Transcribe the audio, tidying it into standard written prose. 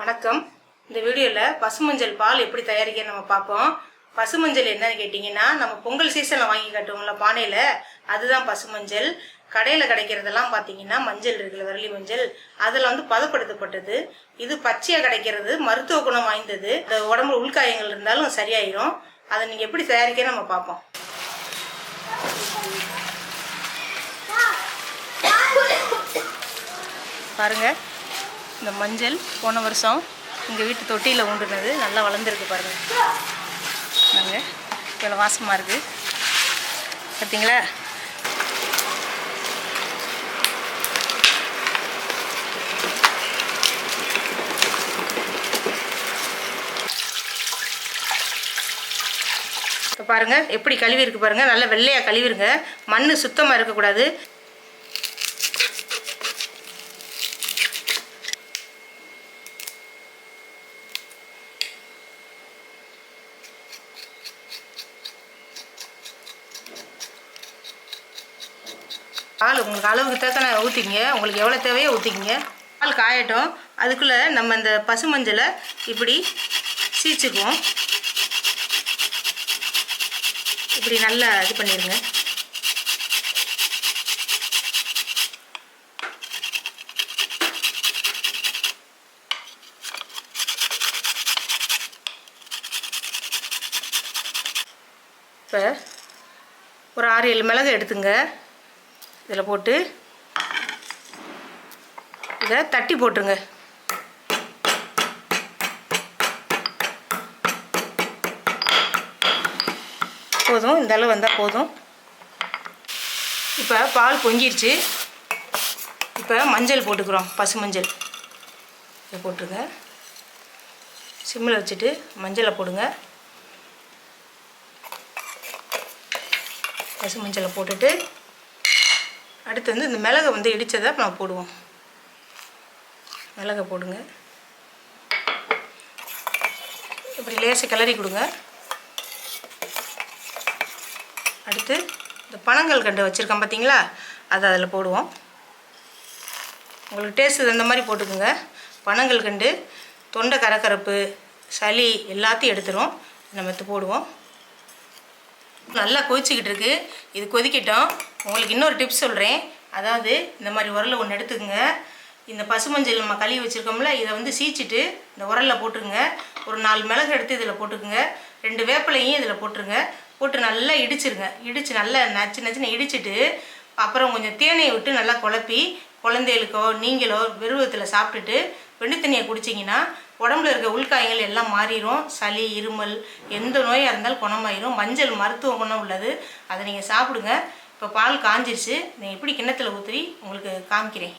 வணக்கம். இந்த வீடியோவில் பசுமஞ்சள் பால் எப்படி தயாரிக்க நம்ம பார்ப்போம். பசுமஞ்சள் என்னன்னு கேட்டிங்கன்னா, நம்ம பொங்கல் சீசனில் வாங்கி காட்டுவோம்ல பானையில், அதுதான் பசுமஞ்சள். கடையில் கிடைக்கிறதெல்லாம் பார்த்தீங்கன்னா மஞ்சள் இருக்குல்ல, வரலி மஞ்சள், அதில் வந்து பதப்படுத்தப்பட்டது. இது பச்சையாக கிடைக்கிறது, மருத்துவ குணம் வாய்ந்தது. இந்த உடம்புல உள்காயங்கள் இருந்தாலும் சரியாயிரும். அதை நீங்கள் எப்படி தயாரிக்க நம்ம பார்ப்போம். பாருங்கள், இந்த மஞ்சள் போன வருஷம் எங்கள் வீட்டு தொட்டியில் ஊண்டுனது, நல்லா வளர்ந்துருக்கு பாருங்கள். நாங்கள் இவ்வளோ வாசமாக இருக்குது பார்த்தீங்களா. இப்போ பாருங்கள் எப்படி கழுவி இருக்குது பாருங்கள். நல்லா வெள்ளையாக கழுவிருங்க, மண் சுத்தமாக இருக்கக்கூடாது. பால் உங்களுக்கு அளவுக்கு தக்கன ஊற்றிக்கிங்க, உங்களுக்கு எவ்வளோ தேவையோ ஊற்றிக்கிங்க. பால் காயட்டும். அதுக்குள்ளே நம்ம இந்த பசுமஞ்சளை இப்படி சீச்சுக்குவோம். இப்படி நல்லா இது பண்ணிடுங்க. இப்போ ஒரு 6-7 மிளகு எடுத்துங்க. இதில் போட்டு இதை தட்டி போட்டுருங்க. போதும், இந்த அளவு வந்தால் போதும். இப்போ பால் பொங்கிருச்சு. இப்போ மஞ்சள் போட்டுக்கிறோம், பசுமஞ்சள். இதை போட்டுருங்க. சிம்மில் வச்சுட்டு மஞ்சளை போடுங்க. பசுமஞ்சளை போட்டுட்டு அடுத்து வந்து இந்த மிளகை வந்து இடித்ததை நம்ம போடுவோம். மிளகை போடுங்க. இப்படி லேசாக கிளறி கொடுங்க. அடுத்து இந்த பனங்கள் கண்டு வச்சுருக்கோம் பார்த்தீங்களா, அதை அதில் போடுவோம். உங்களுக்கு டேஸ்ட்டு தகுந்த மாதிரி போட்டுக்குங்க. பனங்கள் கண்டு தொண்டை கரகரப்பு, சளி எல்லாத்தையும் எடுத்துரும். நம்ம எடுத்து போடுவோம். நல்லா கொதிச்சிக்கிட்டு இருக்குது. இது கொதிக்கட்டும். உங்களுக்கு இன்னொரு டிப்ஸ் சொல்கிறேன். அதாவது இந்த மாதிரி உரலை ஒன்று எடுத்துக்கோங்க. இந்த பசுமஞ்சள் நம்ம கழுவி வச்சுருக்கோம்ல, இதை வந்து சீச்சிட்டு இந்த உரலில் போட்டுருங்க. ஒரு 4 மிளகு எடுத்து இதில் போட்டுக்குங்க. 2 வேப்பிலையும் இதில் போட்டுருங்க. போட்டு நல்லா இடிச்சிருங்க. இடித்து நல்லா நச்சுன்னு இடிச்சிட்டு அப்புறம் கொஞ்சம் தேனையை விட்டு நல்லா குழப்பி குழந்தைகளுக்கோ நீங்களோ விருவத்தில் சாப்பிட்டுட்டு வெண்ணி தண்ணியை குடிச்சிங்கன்னா உடம்புல இருக்க உள்காயங்கள் எல்லாம் மாறிடும். சளி, இருமல், எந்த நோயாக இருந்தாலும் குணமாயிரும். மஞ்சள் மருத்துவ குணம் உள்ளது. அதை நீங்கள் சாப்பிடுங்க. இப்போ பால் காஞ்சிருச்சு. நீங்கள் எப்படி கிண்ணத்தில் ஊற்றி உங்களுக்கு காமிக்கிறேன்.